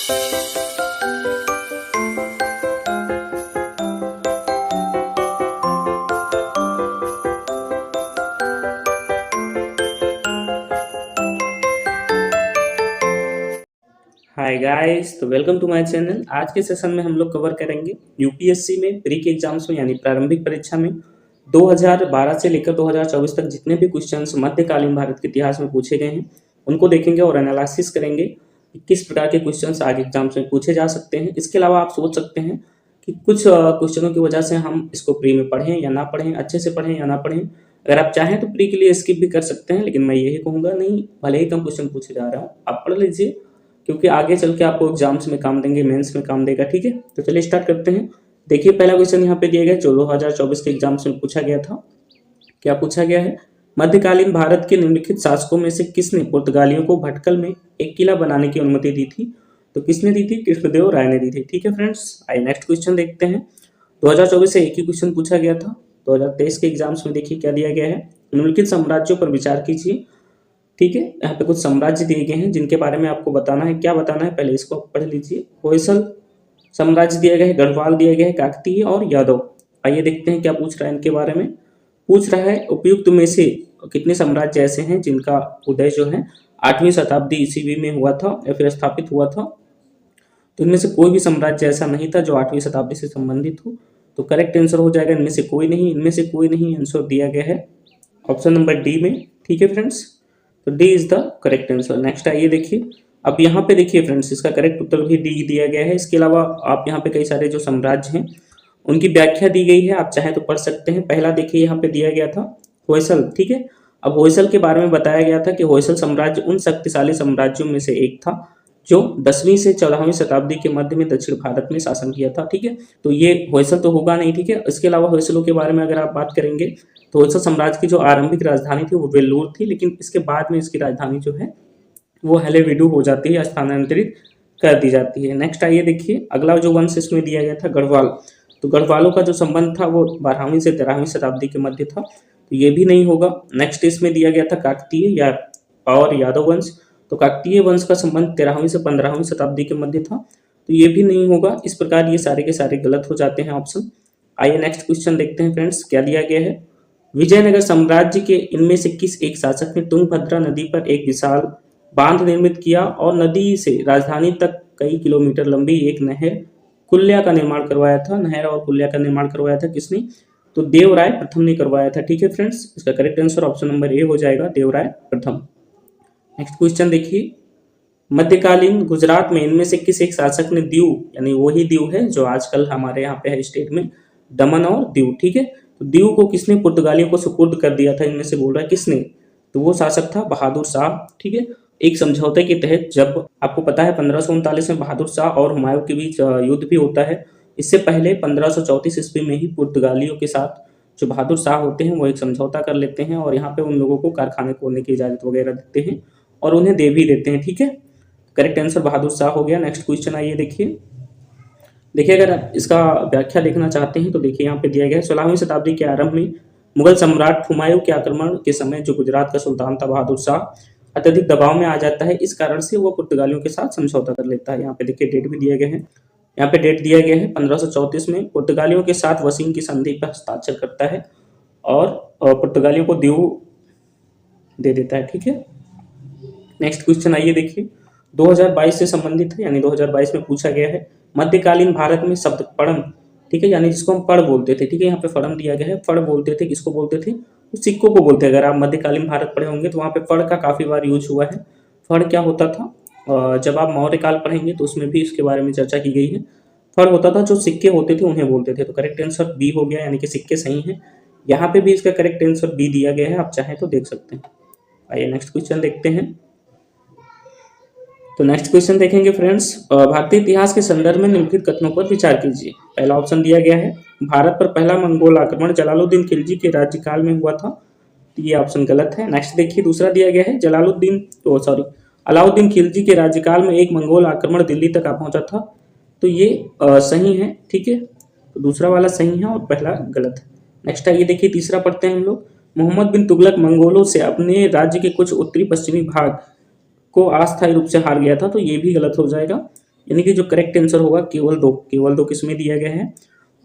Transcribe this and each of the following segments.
Hi guys, तो welcome to my channel. आज के सेशन में हम लोग कवर करेंगे यूपीएससी में प्री के एग्जाम्स में यानी प्रारंभिक परीक्षा में 2012 से लेकर 2024 तक जितने भी क्वेश्चंस मध्यकालीन भारत के इतिहास में पूछे गए हैं उनको देखेंगे और एनालिसिस करेंगे कि किस प्रकार के क्वेश्चंस आगे एग्जाम्स में पूछे जा सकते हैं। इसके अलावा आप सोच सकते हैं कि कुछ क्वेश्चनों की वजह से हम इसको प्री में पढ़ें या ना पढ़ें, अच्छे से पढ़ें या ना पढ़ें। अगर आप चाहें तो प्री के लिए स्किप भी कर सकते हैं, लेकिन मैं यही कहूँगा नहीं, भले ही कम क्वेश्चन पूछे जा रहा हूँ आप पढ़ लीजिए, क्योंकि आगे चल के आपको एग्जाम्स में काम देंगे, मेंस में काम देगा। ठीक है, तो चलिए स्टार्ट करते हैं। देखिए पहला क्वेश्चन यहाँ पे दिया गया जो 2024 के एग्जाम्स में पूछा गया था। क्या पूछा गया है? मध्यकालीन भारत के निम्नलिखित शासकों में से किसने पुर्तगालियों को भटकल में एक किला बनाने की अनुमति दी थी? तो किसने दी थी? कृष्णदेव राय ने दी थी। ठीक है फ्रेंड्स, आइए नेक्स्ट क्वेश्चन देखते हैं। 2024 से एक ही क्वेश्चन पूछा गया था। 2023 के एग्जाम्स में देखिए क्या दिया गया है। निम्नलिखित साम्राज्यों पर विचार कीजिए। ठीक है, यहाँ पे कुछ साम्राज्य दिए गए हैं जिनके बारे में आपको बताना है। क्या बताना है पहले इसको पढ़ लीजिए। होयसल साम्राज्य दिया गया है, गढ़वाल दिया गया है, काकतीय और यादव। आइए देखते हैं क्या पूछ रहा है इनके बारे में। पूछ रहा है उपयुक्त में से कितने साम्राज्य ऐसे हैं जिनका उदय जो है 8वीं शताब्दी ईस्वी में हुआ था या फिर स्थापित हुआ था। तो इनमें से कोई भी साम्राज्य ऐसा नहीं था जो 8वीं शताब्दी से संबंधित हो। तो करेक्ट आंसर हो जाएगा इनमें से कोई नहीं, इनमें से कोई नहीं। आंसर दिया गया है ऑप्शन नंबर डी में। ठीक है फ्रेंड्स, तो D is the correct answer. Next आइए देखिए। अब यहाँ पे देखिए फ्रेंड्स, इसका करेक्ट उत्तर भी डी दिया गया है। इसके अलावा आप यहाँ पे कई सारे जो साम्राज्य हैं उनकी व्याख्या दी गई है, आप चाहे तो पढ़ सकते हैं। पहला देखिए यहाँ पे दिया गया था होयसल। ठीक है, अब होयसल के बारे में बताया गया था कि होयसल साम्राज्य उन शक्तिशाली साम्राज्यों में से एक था जो 10वीं से 14वीं शताब्दी के मध्य में दक्षिण भारत में शासन किया था। ठीक है, तो ये होयसल तो होगा नहीं। ठीक है, इसके अलावा होयसलों के बारे में अगर आप बात करेंगे तो होयसल साम्राज्य की जो आरंभिक राजधानी थी वो वेल्लूर थी, लेकिन इसके बाद में इसकी राजधानी जो है वो हलेवीडु हो जाती है, स्थानांतरित कर दी जाती है। नेक्स्ट आइए देखिए, अगला जो वंश इसमें दिया गया था गढ़वाल। तो गढ़वालों का जो संबंध था वो 12वीं से 13वीं शताब्दी के मध्य था, तो ये भी नहीं होगा। नेक्स्ट इसमें दिया गया था काकतीय या और यादव वंश। तो काकतीय वंश का संबंध 13वीं से 15वीं शताब्दी के मध्य था, तो ये भी नहीं होगा। इस प्रकार ये सारे के सारे गलत हो जाते हैं ऑप्शन। आइए नेक्स्ट क्वेश्चन देखते हैं फ्रेंड्स, क्या दिया गया है। विजयनगर साम्राज्य के इनमें से किस एक शासक ने तुंगभद्रा नदी पर एक विशाल बांध निर्मित किया और नदी से राजधानी तक कई किलोमीटर लंबी एक नहर कुल्या का निर्माण करवाया था? नहर और कुल्या का निर्माण करवाया था किसने? तो देवराय प्रथम ने करवाया था। ठीक है फ्रेंड्स, इसका correct answer option number A हो जाएगा, देवराय प्रथम। नेक्स्ट क्वेश्चन देखिए, मध्यकालीन गुजरात में इनमें से किस एक शासक ने दीव, यानी वही दीव है जो आजकल हमारे यहाँ पे है स्टेट में, दमन और दीव। ठीक है, तो दीव को किसने पुर्तगालियों को सुपुर्द कर दिया था? इनमें से बोल रहा है किसने? तो वो शासक था बहादुर शाह। ठीक है, एक समझौते के तहत, जब आपको पता है 1539 में बहादुर शाह और हुमायूं के बीच युद्ध भी होता है। इससे पहले 1534 ईस्वी में ही पुर्तगालियों के साथ जो बहादुर शाह होते हैं वो एक समझौता कर लेते हैं और यहाँ पे उन लोगों को कारखाने खोलने की इजाजत वगैरह देते हैं और उन्हें दे भी देते हैं। ठीक है, करेक्ट आंसर बहादुर शाह हो गया। नेक्स्ट क्वेश्चन आइए देखिए। देखिए अगर आप इसका व्याख्या देखना चाहते हैं तो देखिए यहाँ पे दिया गया है 16वीं शताब्दी के आरंभ में मुगल सम्राट हुमायूं के आक्रमण के समय जो गुजरात का सुल्तान था बहादुर शाह अत्यधिक दबाव में आ जाता है। इस कारण से वो पुर्तगालियों के साथ समझौता कर लेता है। यहाँ पे देखिए डेट भी दिया गया है, यहाँ पे डेट दिया गया है 1534 में पुर्तगालियों के साथ वसीम की संधि पर हस्ताक्षर करता है और पुर्तगालियों को दीव दे देता है। ठीक है, नेक्स्ट क्वेश्चन आइए देखिए, 2022 से संबंधित है, यानी 2022 में पूछा गया है। मध्यकालीन भारत में शब्द पड़म, ठीक है, यानी जिसको हम पढ़ बोलते थे। ठीक है, यहाँ पे फड़म दिया गया है। फड़ बोलते थे, किसको बोलते थे? तो सिक्कों को बोलते हैं। अगर आप मध्यकालीन भारत पढ़े होंगे तो वहाँ पे फड़ का काफी बार यूज हुआ है। फड़ क्या होता था? जब आप मौर्य काल पढ़ेंगे तो उसमें भी इसके बारे में चर्चा की गई है। फड़ होता था जो सिक्के होते थे उन्हें बोलते थे। तो करेक्ट आंसर बी हो गया, यानी कि सिक्के सही है। यहाँ पे भी इसका करेक्ट आंसर बी दिया गया है, आप चाहें तो देख सकते हैं। आइए नेक्स्ट क्वेश्चन देखते हैं। तो नेक्स्ट क्वेश्चन देखेंगे फ्रेंड्स, भारतीय इतिहास के संदर्भ में निम्नलिखित कथनों पर विचार कीजिए। पहला ऑप्शन दिया गया है भारत पर पहला मंगोल आक्रमण जलालुद्दीन खिलजी के राज्यकाल में हुआ था, तो ये ऑप्शन गलत है। नेक्स्ट देखिए, दूसरा दिया गया है अलाउद्दीन खिलजी के राज्यकाल में एक मंगोल आक्रमण दिल्ली तक आ पहुंचा था, तो ये सही है। ठीक है, तो दूसरा वाला सही है और पहला गलत है। नेक्स्ट आइए देखिए, तीसरा पढ़ते हैं हम लोग। मोहम्मद बिन तुगलक मंगोलों से अपने राज्य के कुछ उत्तरी पश्चिमी भाग को अस्थायी रूप से हार गया था, तो ये भी गलत हो जाएगा। यानी कि जो करेक्ट आंसर होगा केवल दो किस में दिया गया है,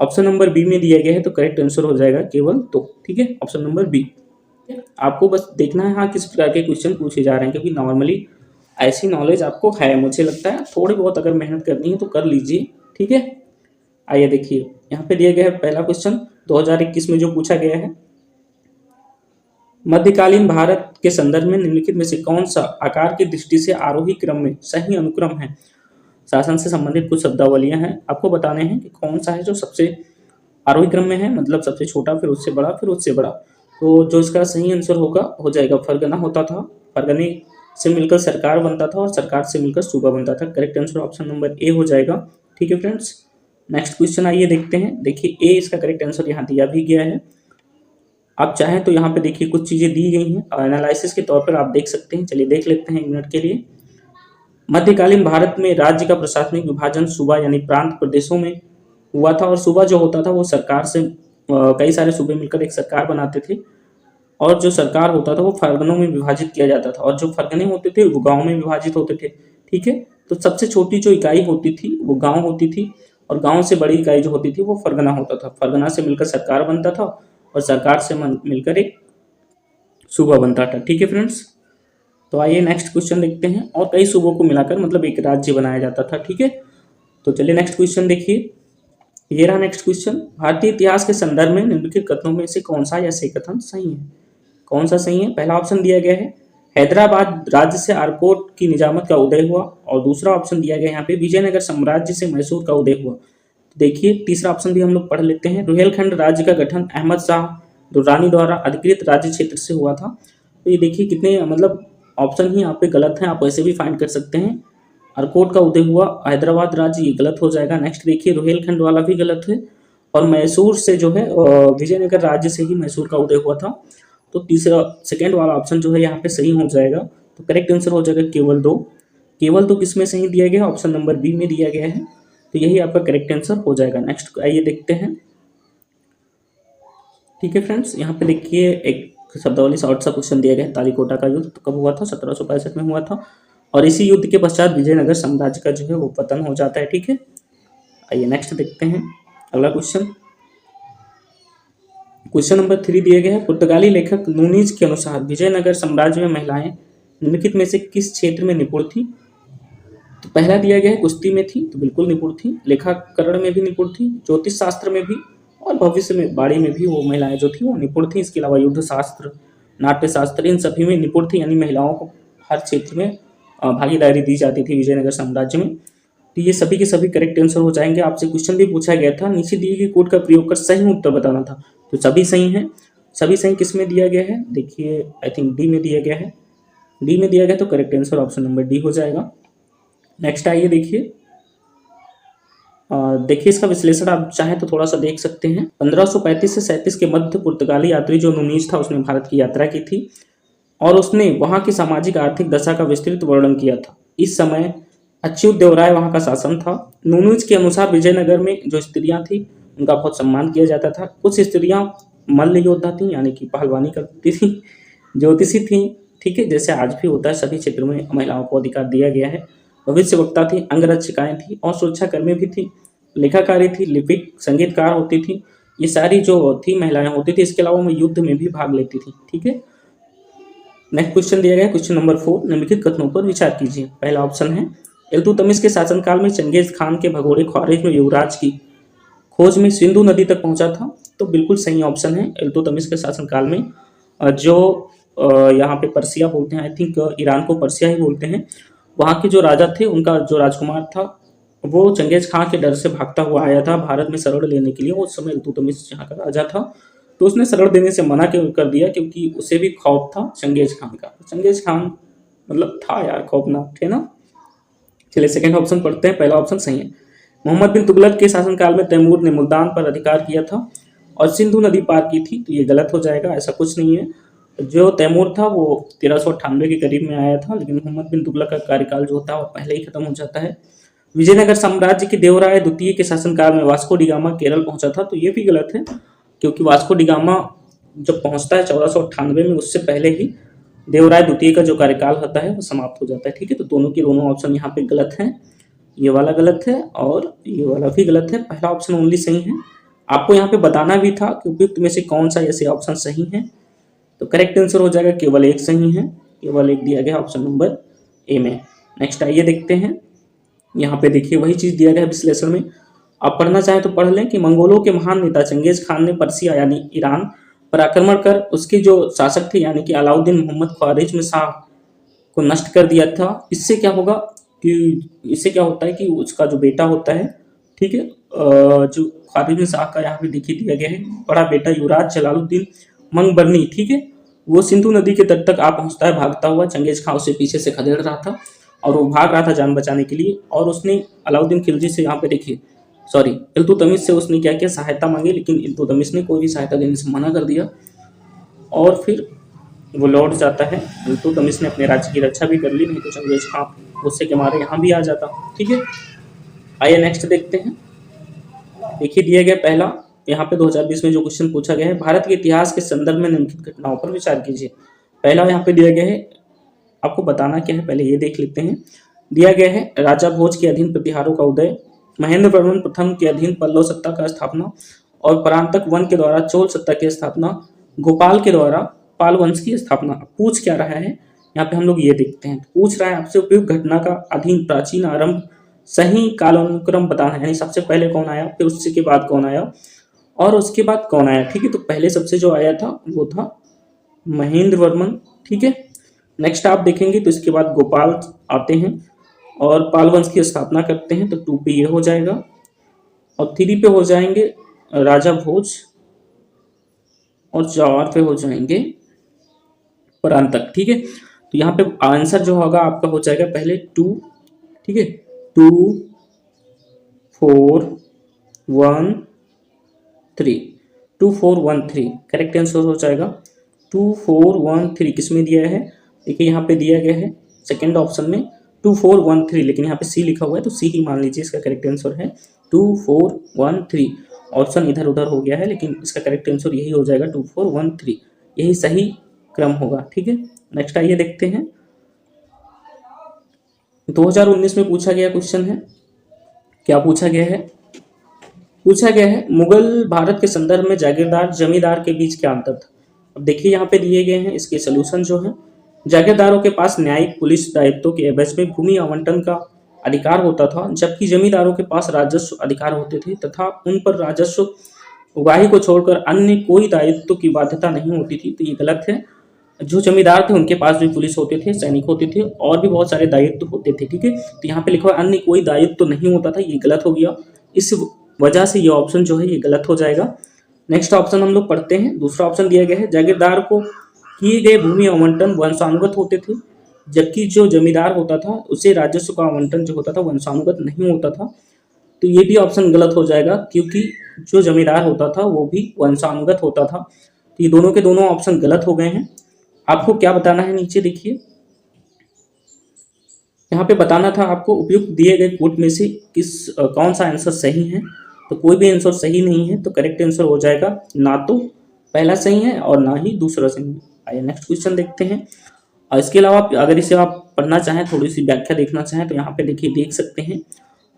ऑप्शन नंबर बी में दिया गया है, तो करेक्ट आंसर हो जाएगा केवल दो। ठीक है, ऑप्शन नंबर बी। आपको बस देखना है हाँ किस प्रकार के क्वेश्चन पूछे जा रहे हैं, क्योंकि नॉर्मली ऐसी नॉलेज आपको है, मुझे लगता है थोड़ी बहुत अगर मेहनत करनी है तो कर लीजिए। ठीक है, आइए देखिए यहाँ पे दिया गया है पहला क्वेश्चन 2021 में जो पूछा गया है, मध्यकालीन भारत के संदर्भ में निम्नलिखित में से कौन सा आकार की दृष्टि से आरोही क्रम में सही अनुक्रम है। शासन से संबंधित कुछ शब्दावलियां हैं, आपको बताने हैं कि कौन सा है जो सबसे आरोही क्रम में है, मतलब सबसे छोटा, फिर उससे बड़ा, फिर उससे बड़ा। तो जो इसका सही आंसर होगा हो जाएगा फरगना होता था, फरगने से मिलकर सरकार बनता था और सरकार से मिलकर सूबा बनता था। Correct answer option number A हो जाएगा। ठीक है फ्रेंड्स, नेक्स्ट क्वेश्चन आइए देखते हैं। देखिए ए इसका करेक्ट आंसर यहाँ दिया भी गया है, आप चाहें तो यहाँ पे देखिए कुछ चीजें दी गई हैं और एनालिसिस के तौर पर आप देख सकते हैं। चलिए देख लेते हैं 1 मिनट के लिए। मध्यकालीन भारत में राज्य का प्रशासनिक विभाजन सूबा यानी प्रांत प्रदेशों में हुआ था, और सूबा जो होता था वो सरकार से कई सारे सूबे मिलकर एक सरकार बनाते थे, और जो सरकार होता था वो फरगनों में विभाजित किया जाता था, और जो फरगने होते थे वो गाँव में विभाजित होते थे। ठीक है, तो सबसे छोटी जो इकाई होती थी वो गाँव होती थी, और गाँव से बड़ी इकाई जो होती थी वो फरगना होता था। फरगना से मिलकर सरकार बनता था और सरकार से मिलकर एक सूबा बनता था। ठीक है फ्रेंड्स, तो आइए नेक्स्ट क्वेश्चन देखते हैं। और कई सूबों को मिलाकर मतलब एक राज्य बनाया जाता था। ठीक है, तो चलिए नेक्स्ट क्वेश्चन देखिए, ये रहा नेक्स्ट क्वेश्चन। भारतीय इतिहास के संदर्भ में निम्नलिखित कथनों में से कौन सा या से कथन सही है। कौन सा सही है, पहला ऑप्शन दिया गया है हैदराबाद राज्य से आरकोट की निजामत का उदय हुआ, और दूसरा ऑप्शन दिया गया यहाँ पे विजयनगर साम्राज्य से मैसूर का उदय हुआ। देखिए तीसरा ऑप्शन भी हम लोग पढ़ लेते हैं, रुहेलखंड राज्य का गठन अहमद शाह दुर्रानी द्वारा अधिकृत राज्य क्षेत्र से हुआ था। तो ये देखिए कितने मतलब ऑप्शन ही यहाँ पे गलत हैं, आप वैसे भी फाइंड कर सकते हैं। अरकोट का उदय हुआ हैदराबाद राज्य, ये गलत हो जाएगा। नेक्स्ट देखिए रुहेलखंड वाला भी गलत है, और मैसूर से जो है विजयनगर राज्य से ही मैसूर का उदय हुआ था। तो तीसरा सेकेंड वाला ऑप्शन जो है यहाँ पे सही हो जाएगा। तो करेक्ट आंसर हो जाएगा केवल दो। केवल दो किस में सही दिया गया है, ऑप्शन नंबर बी में दिया गया है, तो यही आपका करेक्ट आंसर हो जाएगा। नेक्स्ट आइए देखते हैं। ठीक है फ्रेंड्स, यहाँ पे देखिए एक शब्दावली शॉर्ट सा क्वेश्चन दिया गया है, तालीकोटा का युद्ध तो कब हुआ था, 1765 में हुआ था, और इसी युद्ध के पश्चात विजयनगर साम्राज्य का जो है वो पतन हो जाता है। ठीक है, आइए नेक्स्ट देखते हैं अगला क्वेश्चन। क्वेश्चन नंबर 3 दिया गया है, पुर्तगाली लेखक नूनीज के अनुसार विजयनगर साम्राज्य में महिलाएं निम्नलिखित में से किस क्षेत्र में निपुण थी। तो पहला दिया गया है कुश्ती में थी, तो बिल्कुल निपुण थी, लेखाकरण में भी निपुण थी, ज्योतिष शास्त्र में भी, और भविष्य में बाड़ी में भी वो महिलाएं जो थी वो निपुण थी। इसके अलावा युद्ध शास्त्र, नाट्य शास्त्र, इन सभी में निपुण थी, यानी महिलाओं को हर क्षेत्र में भागीदारी दी जाती थी विजयनगर साम्राज्य में। तो ये सभी के सभी करेक्ट आंसर हो जाएंगे। आपसे क्वेश्चन भी पूछा गया था, नीचे दिए गए कोड का प्रयोग कर सही उत्तर बताना था, तो सभी सही हैं। सभी सही किस में दिया गया है, देखिए आई थिंक डी में दिया गया है, डी में दिया गया, तो correct answer option number D हो जाएगा। नेक्स्ट आइए देखिए, देखिए इसका विश्लेषण आप चाहें तो थोड़ा सा देख सकते हैं। 1535 से 37 के मध्य पुर्तगाली यात्री जो नूनीज था उसने भारत की यात्रा की थी, और उसने वहाँ की सामाजिक आर्थिक दशा का विस्तृत वर्णन किया था। इस समय अच्युत देवराय वहाँ का शासन था। नूनीज के अनुसार विजयनगर में जो स्त्रियां थी उनका बहुत सम्मान किया जाता था। कुछ स्त्रियां मल्ल योद्धा थी, यानी कि पहलवानी करती थी, ज्योतिषी थी, ठीक है, जैसे आज भी होता है, सभी क्षेत्रों में महिलाओं को अधिकार दिया गया है। भविष्य वक्ता थी, अंगरक्षिकाएं थी, और सुरक्षाकर्मी भी थी, लेखाकारी थी, लिपिक, संगीतकार होती थी, ये सारी जो थी महिलाएं होती थी। इसके अलावा वो युद्ध में भी भाग लेती थी। ठीक है, नेक्स्ट क्वेश्चन दिया गया क्वेश्चन नंबर 4, निम्नलिखित कथनों पर विचार कीजिए। पहला ऑप्शन है इल्तुतमिश के शासनकाल में चंगेज खान के भगोड़े ख्वारिज में युवराज की खोज में सिंधु नदी तक पहुंचा था, तो बिल्कुल सही ऑप्शन है। इल्तुतमिश के शासनकाल में जो यहाँ पे पर्सिया बोलते हैं, आई थिंक ईरान को पर्सिया ही बोलते हैं, वहाँ के जो राजा थे उनका जो राजकुमार था वो चंगेज खान के डर से भागता हुआ आया था भारत में शरण लेने के लिए। उस समय इल्तुतमिश यहाँ का राजा था, तो उसने शरण देने से मना कर दिया, क्योंकि उसे भी खौफ था चंगेज खान का। चंगेज खान मतलब था यार खौफनाक, है ना। चलिए सेकंड ऑप्शन पढ़ते हैं, पहला ऑप्शन सही है। मोहम्मद बिन तुगलक के शासनकाल में तैमूर ने मुल्तान पर अधिकार किया था और सिंधु नदी पार की थी, तो ये गलत हो जाएगा, ऐसा कुछ नहीं है। जो तैमूर था वो 1398 के करीब में आया था, लेकिन मोहम्मद बिन तुगलक का कार्यकाल जो होता है वो पहले ही खत्म हो जाता है। विजयनगर साम्राज्य के देवराय द्वितीय के शासनकाल में वास्को डिगामा केरल पहुंचा था, तो ये भी गलत है, क्योंकि वास्को डिगामा जब पहुंचता है 1498 में, उससे पहले ही देवराय द्वितीय का जो कार्यकाल होता है वो समाप्त हो जाता है। ठीक है, तो दोनों के दोनों ऑप्शन यहाँ पे गलत हैं। ये वाला गलत है और ये वाला भी गलत है, पहला ऑप्शन ओनली सही है। आपको यहाँ पे बताना भी था कि उपयुक्त में से कौन सा ऐसे ऑप्शन सही है, तो करेक्ट आंसर हो जाएगा केवल एक सही है, केवल एक दिया गया ऑप्शन नंबर ए में। नेक्स्ट आइए देखते हैं, यहाँ पे देखिए वही चीज दिया गया है विश्लेषण में। आप पढ़ना चाहें तो पढ़ लें कि मंगोलों के महान नेता चंगेज खान ने पर्सिया यानी ईरान पर आक्रमण कर उसके जो शासक थे यानी कि अलाउद्दीन मोहम्मद ख्वारिज्म शाह को नष्ट कर दिया था। इससे क्या होगा कि इससे क्या होता है कि उसका जो बेटा होता है, ठीक है, जो ख्वारिज्म शाह का यहाँ पे देखिए दिया गया है, बड़ा बेटा युवराज जलालुद्दीन मंगबरनी, ठीक है, वो सिंधु नदी के तट तक आ पहुंचता है भागता हुआ। चंगेज खान उसे पीछे से खदेड़ रहा था और वो भाग रहा था जान बचाने के लिए, और उसने अलाउद्दीन खिलजी से यहाँ पे देखिए सॉरी इल्तुतमिश से उसने क्या किया, सहायता मांगी, लेकिन इल्तुतमिश ने कोई भी सहायता देने से मना कर दिया और फिर वो लौट जाता है। इल्तुतमिश ने अपने राज्य की रक्षा भी कर ली, नहीं तो चंगेज खान गुस्से के मारे यहाँ भी आ जाता। ठीक है, आइए नेक्स्ट देखते हैं। देखिए दिया गया पहला, यहाँ पे 2020 में जो क्वेश्चन पूछा गया है, भारत के इतिहास के संदर्भ में निम्नलिखित घटनाओं पर विचार कीजिए। पहला यहाँ पे दिया गया है, आपको बताना क्या है पहले ये देख लेते हैं। दिया गया है राजा भोज के अधीन प्रतिहारों का उदय, महेंद्र वर्मन प्रथम के अधीन पल्लव सत्ता का स्थापना और परांतक वन के द्वारा चोल सत्ता की स्थापना, गोपाल के द्वारा पाल वंश की स्थापना। पूछ क्या रहा है यहाँ पे हम लोग ये देखते हैं। पूछ रहा है आपसे उपयुक्त घटना का अधीन प्राचीन आरंभ सही कालानुक्रम बताना है, यानी सबसे पहले कौन आया, फिर उसके बाद कौन आया और उसके बाद कौन आया। ठीक है, तो पहले सबसे जो आया था वो था महेंद्र वर्मन। ठीक है, नेक्स्ट आप देखेंगे तो इसके बाद गोपाल आते हैं और पाल वंश की स्थापना करते हैं, तो 2 पे ये हो जाएगा और 3 पे हो जाएंगे राजा भोज और 4 पे हो जाएंगे परांतक। ठीक है, तो यहाँ पे आंसर जो होगा आपका हो जाएगा पहले 2, ठीक है, 2 4 1 3, 2 4 1 3 करेक्ट आंसर हो जाएगा। 2 4 1 3 किसमें दिया है, देखिए यहाँ पे दिया गया है सेकेंड ऑप्शन में 2 4 1 3, लेकिन यहाँ पे सी लिखा हुआ है तो सी ही मान लीजिए इसका करेक्ट आंसर है 2 4 1 3। ऑप्शन इधर उधर हो गया है लेकिन इसका करेक्ट आंसर यही हो जाएगा 2 4 1 3, यही सही क्रम होगा। ठीक है, नेक्स्ट आइए देखते हैं। 2019 में पूछा गया क्वेश्चन है, क्या पूछा गया है, पूछा गया है मुगल भारत के संदर्भ में जागीरदार जमींदार के बीच क्या अंतर था। अब देखिए यहाँ पे दिए गए हैं इसके सोल्यूशन जो है। जागीरदारों के पास न्यायिक पुलिस दायित्वों के एवज में भूमि आवंटन का अधिकार होता था, जबकि जमींदारों के पास राजस्व अधिकार होते थे तथा उन पर राजस्व उगाही को छोड़कर अन्य कोई दायित्व की बाध्यता नहीं होती थी। तो ये गलत है। जो जमींदार थे उनके पास भी पुलिस होते थे, सैनिक होते थे और भी बहुत सारे दायित्व होते थे। ठीक है, तो यहाँ पे लिखा हुआ अन्य कोई दायित्व नहीं होता था, ये गलत हो गया। इस वजह से ये ऑप्शन जो है ये गलत हो जाएगा। नेक्स्ट ऑप्शन हम लोग पढ़ते हैं। दूसरा ऑप्शन दिया गया है जागीरदार को किए गए भूमि आवंटन वंशानुगत होते थे, जबकि जो जमींदार होता था उसे राजस्व का आवंटन जो होता था वंशानुगत नहीं होता था। तो ये भी ऑप्शन गलत हो जाएगा क्योंकि जो जमींदार होता था वो भी वंशानुगत होता था। तो ये दोनों के दोनों ऑप्शन गलत हो गए हैं। आपको क्या बताना है नीचे देखिए, यहाँ पे बताना था आपको उपयुक्त दिए गए कोट में से कौन सा आंसर सही है। तो कोई भी आंसर सही नहीं है, तो करेक्ट आंसर हो जाएगा ना तो पहला सही है और ना ही दूसरा सही है। आइए नेक्स्ट क्वेश्चन देखते हैं। और इसके अलावा अगर इसे आप पढ़ना चाहें, थोड़ी सी व्याख्या देखना चाहें, तो यहाँ पे देखिए देख सकते हैं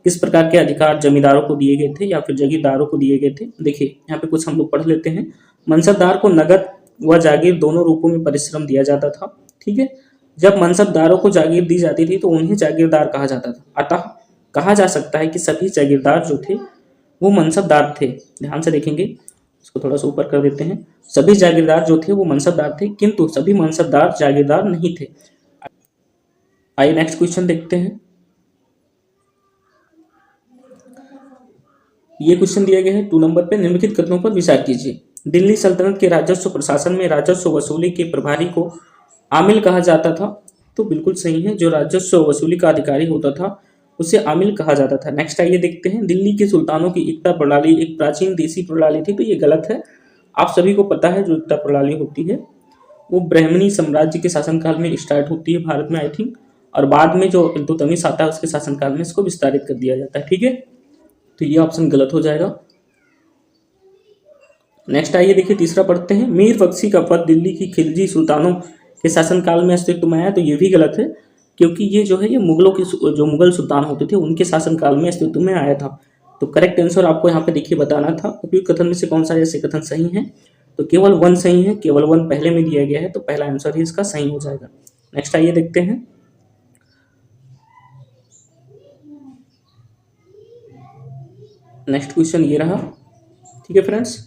किस प्रकार के अधिकार जमींदारों को दिए गए थे या फिर जागीरदारों को दिए गए थे। देखिए यहाँ पे कुछ हम लोग पढ़ लेते हैं। मनसबदार को नगद व जागीर दोनों रूपों में परिश्रम दिया जाता था। ठीक है, जब मनसबदारों को जागीर दी जाती थी तो उन्हें जागीरदार कहा जाता था। अतः कहा जा सकता है कि सभी जागीरदार जो थे वो मनसबदार थे। ध्यान से देखेंगे, इसको थोड़ा सा ऊपर कर देते हैं। सभी जागीरदार जो थे वो मनसबदार थे, किंतु सभी मनसबदार जागीरदार नहीं थे। आइए नेक्स्ट क्वेश्चन देखते हैं। ये क्वेश्चन दिया गया है 2 नंबर पे, निम्नलिखित कथनों पर विचार कीजिए। दिल्ली सल्तनत के राजस्व प्रशासन में राजस्व वसूली के प्रभारी को आमिल कहा जाता था। तो बिल्कुल सही है, जो राजस्व वसूली का अधिकारी होता था उसे आमिल कहा जाता था। नेक्स्ट आइए देखते हैं। दिल्ली के सुल्तानों की एकता प्रणाली एक प्राचीन देसी प्रणाली थी। तो ये गलत है। आप सभी को पता है जो एकता प्रणाली होती है वो ब्राह्मणी साम्राज्य के शासनकाल में स्टार्ट होती है भारत में आई थिंक, और बाद में जो इल्तुतमिश आता है उसके शासनकाल में इसको विस्तारित कर दिया जाता है। ठीक है, तो ये ऑप्शन गलत हो जाएगा। नेक्स्ट आइए देखिए तीसरा पढ़ते हैं। मीर बख्शी का पद दिल्ली की खिलजी सुल्तानों के शासनकाल में अस्तित्व में आया। तो ये भी गलत है। क्योंकि ये जो है ये मुगलों के जो मुगल सुल्तान होते थे उनके शासनकाल में अस्तित्व में आया था। तो करेक्ट आंसर आपको यहाँ पे देखिए बताना था उपयुक्त कथन में से कौन सा ऐसे कथन सही है। तो केवल 1 सही है, केवल 1 पहले में दिया गया है, तो पहला आंसर ही इसका सही हो जाएगा। नेक्स्ट आइए देखते हैं। नेक्स्ट क्वेश्चन ये रहा। ठीक है फ्रेंड्स,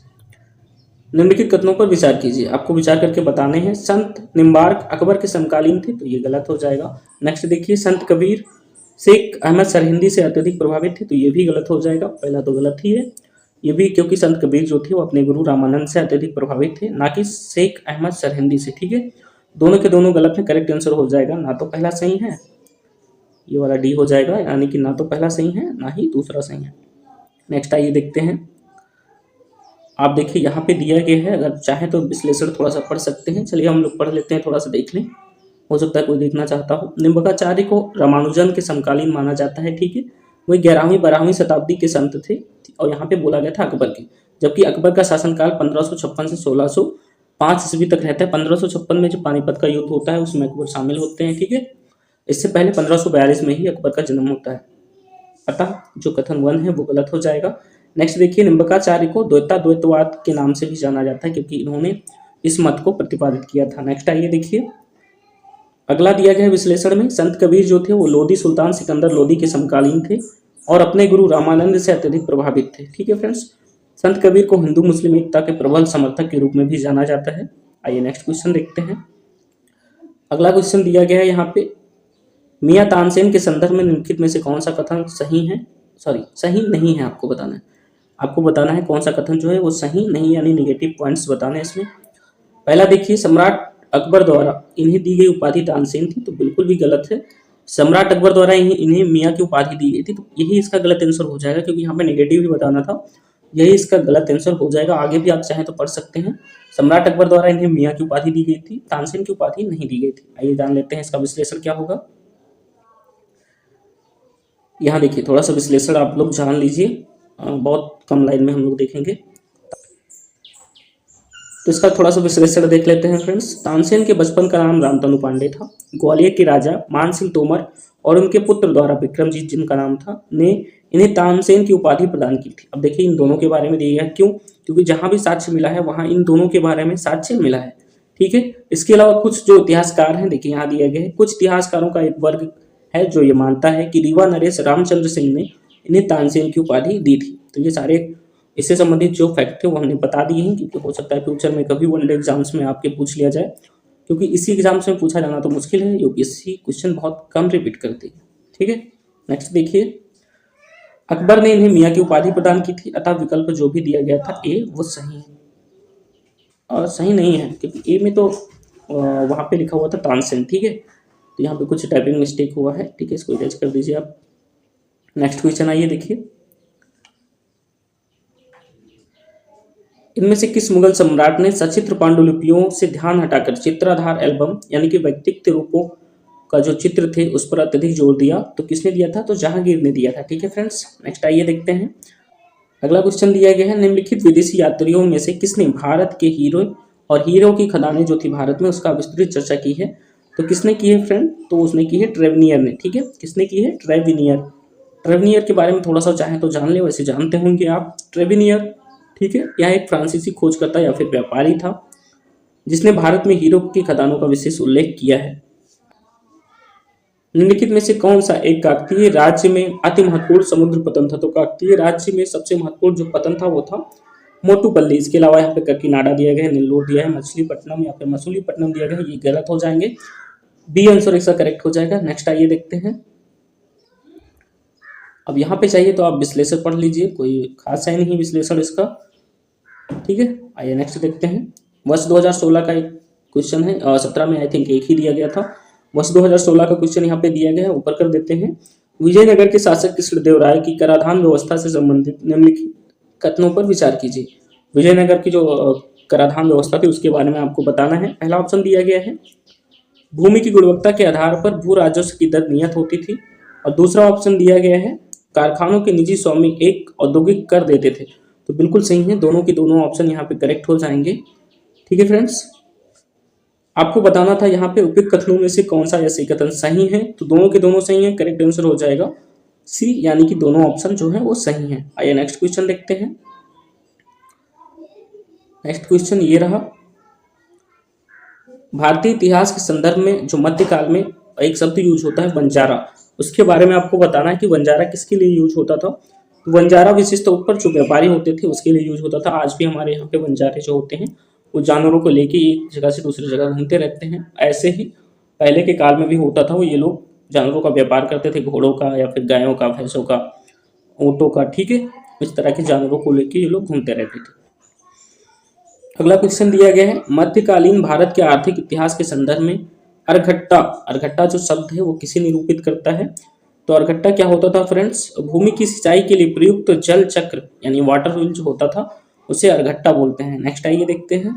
निम्नलिखित कथनों पर विचार कीजिए, आपको विचार करके बताने हैं। संत निम्बार्क अकबर के समकालीन थे, तो ये गलत हो जाएगा। नेक्स्ट देखिए, संत कबीर शेख अहमद सरहिंदी से अत्यधिक प्रभावित थे, तो ये भी गलत हो जाएगा, पहला तो गलत ही है ये भी, क्योंकि संत कबीर जो थे वो अपने गुरु रामानंद से अत्यधिक प्रभावित थे, ना कि शेख अहमद सरहिंदी से। ठीक है, दोनों के दोनों गलत है, करेक्ट आंसर हो जाएगा ना तो पहला सही है, ये वाला डी हो जाएगा, यानी कि ना तो पहला सही है ना ही दूसरा सही है। नेक्स्ट आइए देखते हैं। आप देखिए यहाँ पे दिया गया है, अगर चाहे तो विश्लेषण थोड़ा सा पढ़ सकते हैं। चलिए हम लोग पढ़ लेते हैं, थोड़ा सा देख लें, हो सकता है कोई देखना चाहता हो। निम्बकाचार्य को रामानुजन के समकालीन माना जाता है। ठीक है, वही 11वीं 12वीं शताब्दी के संत थे, और यहाँ पे बोला गया था अकबर के, जबकि अकबर का शासनकाल 1556 से 1605 ईस्वी तक रहता है। 1556 में जो पानीपत का युद्ध होता है उसमें अकबर शामिल होते हैं। ठीक है, इससे पहले 1542 में ही अकबर का जन्म होता है, अतः जो कथन 1 है वो गलत हो जाएगा। नेक्स्ट देखिए, निम्बकाचार्य को द्वैताद्वैतवाद के नाम से भी जाना जाता है, क्योंकि इन्होंने इस मत को प्रतिपादित किया था। नेक्स्ट आइए देखिए, अगला दिया गया विश्लेषण में, संत कबीर जो थे वो लोधी सुल्तान सिकंदर लोधी के समकालीन थे और अपने गुरु रामानंद से अत्यधिक प्रभावित थे। ठीक है फ्रेंड्स, संत कबीर को हिंदू मुस्लिम एकता के प्रबल समर्थक के रूप में भी जाना जाता है। आइए नेक्स्ट क्वेश्चन देखते हैं। अगला क्वेश्चन दिया गया है यहाँ पे, मियां तानसेन के संदर्भ में निम्नलिखित में से कौन सा कथन सही है, सही नहीं है, आपको बताना है कौन सा कथन जो है वो सही नहीं, यानी निगेटिव पॉइंट्स बताने इसमें। पहला देखिए, सम्राट अकबर द्वारा इन्हें दी गई उपाधि तानसेन थी, तो बिल्कुल भी गलत है। सम्राट अकबर द्वारा इन्हें मियां की उपाधि दी गई थी, तो यही इसका गलत आंसर हो जाएगा, क्योंकि यहाँ पे नेगेटिव ही बताना था, यही इसका गलत आंसर हो जाएगा। आगे भी आप चाहें तो पढ़ सकते हैं, सम्राट अकबर द्वारा इन्हें मियां की उपाधि दी गई थी, तानसेन की उपाधि नहीं दी गई थी। आइए जान लेते हैं इसका विश्लेषण क्या होगा। यहाँ देखिए, थोड़ा सा विश्लेषण आप लोग जान लीजिए, बहुत कम लाइन में हम लोग देखेंगे, तो इसका थोड़ा सा विश्लेषण देख लेते हैं फ्रेंड्स। तानसेन के बचपन का नाम रामतनु पांडे था। ग्वालियर के राजा मान सिंह तोमर और उनके पुत्र द्वारा विक्रमजीत जिनका नाम था ने इन्हें तानसेन की उपाधि प्रदान की थी। अब देखिए, इन दोनों के बारे में दिया गया, क्यों? क्योंकि जहां भी साक्ष्य मिला है वहां इन दोनों के बारे में साक्ष्य मिला है। ठीक है, इसके अलावा कुछ जो इतिहासकार हैं, देखिए यहाँ दिया गया है, कुछ इतिहासकारों का एक वर्ग है जो ये मानता है कि रीवा नरेश रामचंद्र सिंह ने इन्हें तानसेन की उपाधि दी थी। तो ये सारे इससे संबंधित जो फैक्ट थे वो हमने बता दिए हैं, क्योंकि हो सकता है फ्यूचर में कभी वनडे एग्जाम्स में आपके पूछ लिया जाए, क्योंकि इसी एग्जाम्स में पूछा जाना तो मुश्किल है, यूपीएससी क्वेश्चन बहुत कम रिपीट करती है। ठीक है, नेक्स्ट देखिए, अकबर ने इन्हें मियां की उपाधि प्रदान की थी, अतः विकल्प जो भी दिया गया था ए वो सही है, और सही नहीं है, क्योंकि ए में तो वहां पे लिखा हुआ था तानसेन। ठीक है, तो यहाँ पे कुछ टाइपिंग मिस्टेक हुआ है। ठीक है, इसको इरेज कर दीजिए आप। नेक्स्ट क्वेश्चन आइए देखिए, इनमें से किस मुगल सम्राट ने सचित्र पांडुलिपियों से ध्यान हटाकर चित्राधार एल्बम यानी कि व्यक्तिगत रूपों का जो चित्र थे उस पर अत्यधिक जोर दिया? तो किसने दिया था? तो जहांगीर ने दिया था। ठीक है फ्रेंड्स, नेक्स्ट आइए देखते हैं। अगला क्वेश्चन दिया गया है, निम्नलिखित विदेशी यात्रियों में से किसने भारत के हीरो और हीरो की खदानें जो थी भारत में उसका विस्तृत चर्चा की है? तो किसने की है फ्रेंड? तो उसने की है ट्रेवनियर ने। ठीक है, किसने की है? ट्रेवनियर। ट्रेवनियर के बारे में थोड़ा सा चाहे तो जान ले, वैसे जानते होंगे आप ट्रेवनियर। ठीक है, यह एक फ्रांसीसी खोजकर्ता या फिर व्यापारी था जिसने भारत में हीरो की खदानों का विशेष उल्लेख किया है। निम्नलिखित में से कौन सा एक काकतीय राज्य में अति महत्वपूर्ण समुद्र पतन था? तो काकतीय राज्य में सबसे महत्वपूर्ण जो पतन था वो था मोटुपल्ली। इसके अलावा यहाँ पे ककीनाडा दिया गया है, नेल्लोर दिया है, मछलीपट्टनम या फिर मसूलीपट्टनम दिया गया है, ये गलत हो जाएंगे, बी आंसर इसका करेक्ट हो जाएगा। नेक्स्ट आइए देखते हैं। अब यहाँ पे चाहिए तो आप विश्लेषण पढ़ लीजिए, कोई खास है नहीं विश्लेषण इसका। ठीक है, आइए नेक्स्ट देखते हैं। वर्ष 2016 का एक क्वेश्चन है, 17 में आई थिंक एक ही दिया गया था। वर्ष 2016 का क्वेश्चन यहाँ पे दिया गया है, ऊपर कर देते हैं। विजयनगर के शासक कृष्णदेवराय की कराधान व्यवस्था से संबंधित निम्नलिखित कथनों पर विचार कीजिए। विजयनगर की जो कराधान व्यवस्था थी उसके बारे में आपको बताना है। पहला ऑप्शन दिया गया है, भूमि की गुणवत्ता के आधार पर भू राजस्व की दर नियत होती थी, और दूसरा ऑप्शन दिया गया है, कारखानों के निजी स्वामी एक औद्योगिक कर देते थे। तो बिल्कुल सही है, दोनों के दोनों ऑप्शन यहाँ पे करेक्ट हो जाएंगे। ठीक है फ्रेंड्स, आपको बताना था यहाँ पे उपयुक्त कथनों में से कौन सा ऐसे कथन सही है, तो दोनों के दोनों सही है। करेक्ट आंसर हो जाएगा सी, यानी कि दोनों ऑप्शन जो है वो सही है। आइए नेक्स्ट क्वेश्चन देखते हैं। नेक्स्ट क्वेश्चन ये रहा, भारतीय इतिहास के संदर्भ में जो मध्यकाल में एक शब्द यूज होता है बंजारा, उसके बारे में आपको बताना है कि बंजारा किसके लिए यूज होता था। तो बंजारा विशेष तौर पर जो व्यापारी होते थे उसके लिए यूज होता था। आज भी हमारे यहाँ पे बंजारे जो होते हैं वो जानवरों को लेके एक जगह से दूसरी जगह घूमते रहते हैं। ऐसे ही पहले के काल में भी होता था, वो ये लोग जानवरों का व्यापार करते थे, घोड़ों का या फिर गायों का, भैंसों का, ऊँटों का, ठीक है। इस तरह के जानवरों को लेके ये लोग घूमते रहते थे। अगला क्वेश्चन दिया गया है, मध्यकालीन भारत के आर्थिक इतिहास के संदर्भ में अर्घट्टा, अर्घट्टा जो शब्द है वो किसे निरूपित करता है। तो अर्घट्टा क्या होता था फ्रेंड्स, भूमि की सिंचाई के लिए प्रयुक्त जल चक्र यानी वाटर व्हील जो होता था उसे अर्घट्टा बोलते हैं। नेक्स्ट आइए देखते हैं।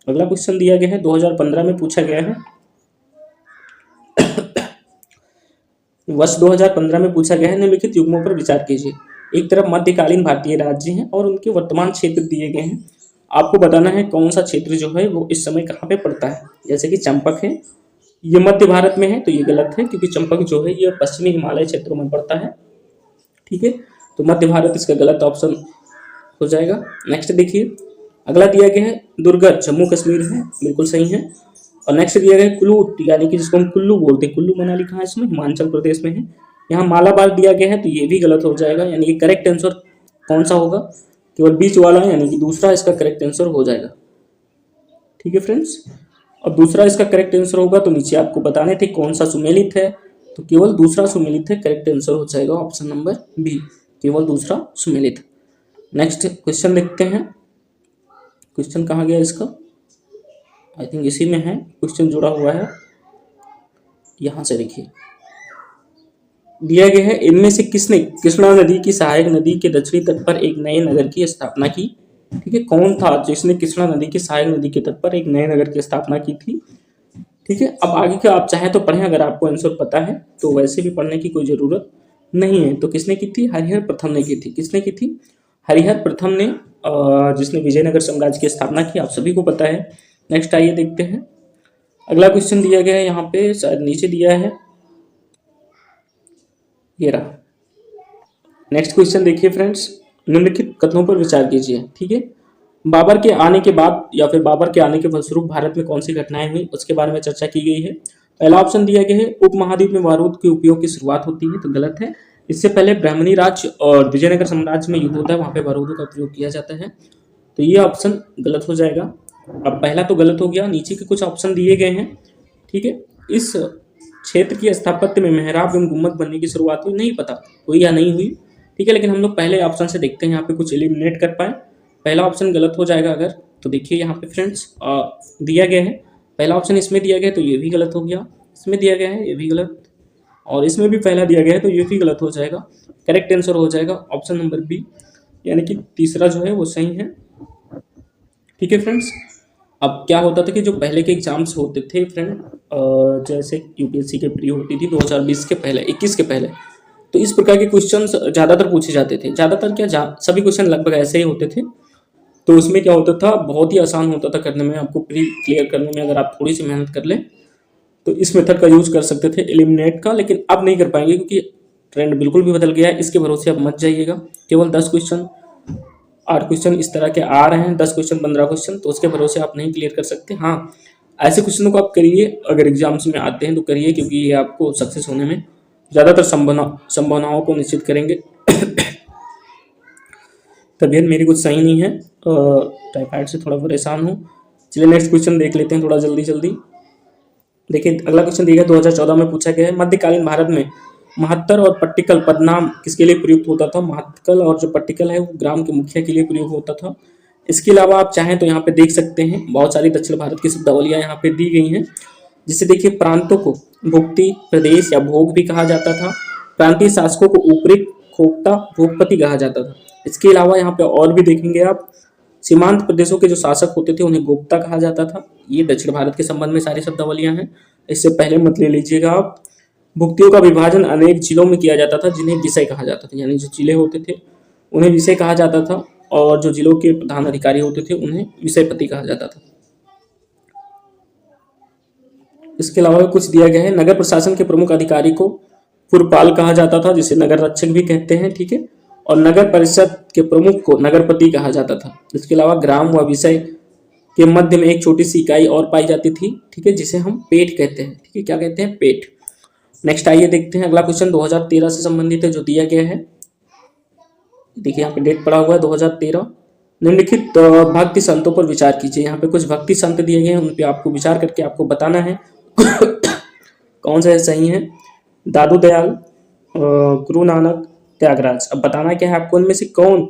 अगला क्वेश्चन दिया गया है, 2015 में पूछा गया है, वर्ष 2015 में पूछा गया है, निम्नलिखित युग्मों पर विचार कीजिए। एक तरफ मध्यकालीन भारतीय राज्य हैं और उनके वर्तमान क्षेत्र दिए गए हैं। आपको बताना है कौन सा क्षेत्र जो है वो इस समय कहाँ पे पड़ता है। जैसे कि चंपक है, ये मध्य भारत में है, तो ये गलत है क्योंकि चंपक जो है ये पश्चिमी हिमालय क्षेत्रों में पड़ता है, ठीक है। तो मध्य भारत इसका गलत ऑप्शन हो जाएगा। नेक्स्ट देखिए, अगला दिया गया है, दुर्गत जम्मू कश्मीर है, बिल्कुल सही है। और नेक्स्ट दिया गया है कुल्लू, यानी कि जिसको हम कुल्लू बोलते हैं, कुल्लू मनाली कहाँ है, इसमें हिमाचल प्रदेश में है। यहाँ मालाबार दिया गया है, तो ये भी गलत हो जाएगा, यानी कि करेक्ट आंसर कौन सा होगा, केवल बीच वाला यानी कि दूसरा इसका करेक्ट आंसर हो जाएगा, ठीक है फ्रेंड्स। और दूसरा इसका करेक्ट आंसर होगा, तो नीचे आपको बताने थे कौन सा सुमेलित है, तो केवल दूसरा सुमेलित है, करेक्ट आंसर हो जाएगा ऑप्शन नंबर बी, केवल दूसरा सुमेलित। नेक्स्ट क्वेश्चन देखते हैं, क्वेश्चन कहाँ गया इसका, आई थिंक इसी में है, क्वेश्चन जुड़ा हुआ है, यहाँ से देखिए दिया गया है, इनमें से किसने कृष्णा नदी की सहायक नदी के दक्षिणी तट पर एक नए नगर की स्थापना की, ठीक है। कौन था जिसने कृष्णा नदी की सहायक नदी के तट पर एक नए नगर की स्थापना की थी, ठीक है। अब आगे का आप चाहे तो पढ़ें, अगर आपको आंसर पता है तो वैसे भी पढ़ने की कोई जरूरत नहीं है। तो किसने की थी, हरिहर प्रथम ने की थी। किसने की थी, हरिहर प्रथम ने, जिसने विजयनगर साम्राज्य की स्थापना की, आप सभी को पता है। नेक्स्ट आइए देखते हैं, अगला क्वेश्चन दिया गया है, यहाँ पे शायद नीचे दिया है, ये रहा। नेक्स्ट क्वेश्चन देखिए फ्रेंड्स, निम्नलिखित कथनों पर विचार कीजिए, ठीक है। बाबर के आने के बाद या फिर बाबर के आने के फलस्वरूप भारत में कौन सी घटनाएं हुई उसके बारे में चर्चा की गई है। पहला ऑप्शन दिया गया है, उपमहाद्वीप में बारूद के उपयोग की शुरुआत होती है, तो गलत है। इससे पहले ब्राह्मणी राज्य और विजयनगर साम्राज्य में युद्ध होता है, वहां पे बारूद का प्रयोग किया जाता है, तो ये ऑप्शन गलत हो जाएगा। अब पहला तो गलत हो गया, नीचे के कुछ ऑप्शन दिए गए हैं, ठीक है। इस क्षेत्र की स्थापत्य में मेहराब एवं गुम्बद बनने की शुरुआत हुई, नहीं पता हुई या नहीं हुई, ठीक है। लेकिन हम लोग पहले ऑप्शन से देखते हैं, यहाँ पे कुछ एलिमिनेट कर पाए। पहला ऑप्शन गलत हो जाएगा अगर, तो देखिए यहाँ पे फ्रेंड्स दिया गया है, पहला ऑप्शन इसमें दिया गया है तो ये भी गलत हो गया, इसमें दिया गया है ये भी गलत, और इसमें भी पहला दिया गया है तो ये भी गलत हो जाएगा। करेक्ट आंसर हो जाएगा ऑप्शन नंबर बी, यानी कि तीसरा जो है वो सही है, ठीक है फ्रेंड्स। अब क्या होता था कि जो पहले के एग्जाम्स होते थे फ्रेंड, जैसे यूपीएससी के प्री होती थी 2020 के पहले, 21 के पहले, तो इस प्रकार के क्वेश्चंस ज़्यादातर पूछे जाते थे। ज़्यादातर क्या, सभी क्वेश्चन लगभग ऐसे ही होते थे। तो उसमें क्या होता था, बहुत ही आसान होता था करने में, आपको प्री क्लियर करने में अगर आप थोड़ी सी मेहनत कर लें तो इस मेथड का यूज कर सकते थे एलिमिनेट का, लेकिन अब नहीं कर पाएंगे क्योंकि ट्रेंड बिल्कुल भी बदल गया है। इसके भरोसे अब मत जाइएगा, केवल 10 क्वेश्चन 8 क्वेश्चन इस तरह के आ रहे हैं, 10 क्वेश्चन 15 क्वेश्चन, तो उसके भरोसे आप नहीं क्लियर कर सकते। हाँ, ऐसे क्वेश्चनों को आप करिए, अगर एग्जाम्स में आते हैं तो करिए, क्योंकि ये आपको सक्सेस होने में ज़्यादातर संभावनाओं को निश्चित करेंगे। तबीयत मेरी कुछ सही नहीं है, टाइफाइड से थोड़ा परेशान हूँ। चलिए नेक्स्ट क्वेश्चन देख लेते हैं थोड़ा जल्दी जल्दी। देखिए अगला क्वेश्चन दिया गया 2014 में पूछा गया है, मध्यकालीन भारत में महत्तर और पट्टिकल पदनाम किसके लिए प्रयुक्त होता था। महत्कल और जो पट्टिकल है वो ग्राम के मुखिया के लिए प्रयोग होता था। इसके अलावा आप चाहें तो यहाँ पे देख सकते हैं बहुत सारी दक्षिण भारत की शब्दावलियाँ यहाँ पे दी गई हैं, जिससे देखिए प्रांतों को भुक्ति प्रदेश या भोग भी कहा जाता था, प्रांतीय शासकों को उपरिक खोक्ता भोगपति कहा जाता था। इसके अलावा यहाँ पे और भी देखेंगे आप, सीमांत प्रदेशों के जो शासक होते थे उन्हें गोप्ता कहा जाता था। ये दक्षिण भारत के संबंध में सारी शब्दावलियां हैं, इससे पहले मत ले लीजिएगा आप। भुक्तियों का विभाजन अनेक जिलों में किया जाता था, जिन्हें विषय कहा जाता था, यानी जो जिले होते थे उन्हें विषय कहा जाता था, और जो जिलों के प्रधान अधिकारी होते थे उन्हें विषयपति कहा जाता था। इसके अलावा कुछ दिया गया है। नगर प्रशासन के प्रमुख अधिकारी को पुरपाल कहा जाता था, जिसे नगर रक्षक भी कहते हैं, ठीक है। और नगर परिषद के प्रमुख को नगरपति कहा जाता था। इसके अलावा ग्राम व विषय के मध्य में एक छोटी सी इकाई और पाई जाती थी, ठीक है, जिसे हम पेट कहते हैं, ठीक है। क्या कहते हैं? पेट। नेक्स्ट आइए देखते हैं अगला क्वेश्चन 2013 से संबंधित है जो दिया गया है। देखिए यहाँ पे डेट पड़ा हुआ है 2013। निम्नलिखित भक्ति संतों पर विचार कीजिए। यहाँ पे कुछ भक्ति संत दिए गए हैं, उन पे आपको विचार करके आपको बताना है कौन सा सही है। दादू दयाल, गुरु नानक, त्यागराज। अब बताना क्या है आपको, उनमें से कौन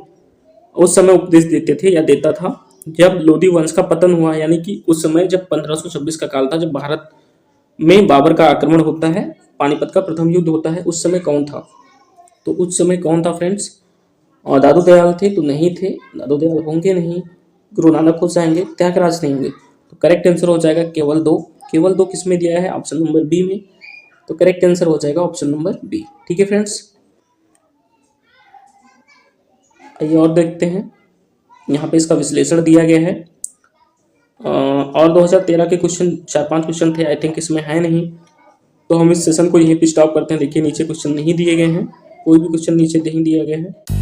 उस समय उपदेश देते थे या देता था जब लोधी वंश का पतन हुआ, यानी कि उस समय जब 1526 का काल था, जब भारत में बाबर का आक्रमण होता है, पानीपत का प्रथम युद्ध होता है, उस समय कौन था? तो उस समय कौन था फ्रेंड्स? और दादू दयाल थे? तो नहीं थे, दादू दयाल होंगे नहीं। गुरु नानक हो जाएंगे, त्यागराज नहीं होंगे। तो करेक्ट आंसर हो जाएगा केवल दो। केवल दो किसमें दिया है? ऑप्शन नंबर बी में। तो करेक्ट आंसर हो जाएगा ऑप्शन नंबर बी, ठीक है फ्रेंड्स। आइए और देखते हैं, यहाँ पे इसका विश्लेषण दिया गया है। और 2013 के क्वेश्चन 4-5 क्वेश्चन थे, आई थिंक इसमें है नहीं, तो हम इस सेशन को यहीं पे स्टॉप करते हैं। देखिए नीचे क्वेश्चन नहीं दिए गए हैं, कोई भी क्वेश्चन नीचे नहीं दिया गया है।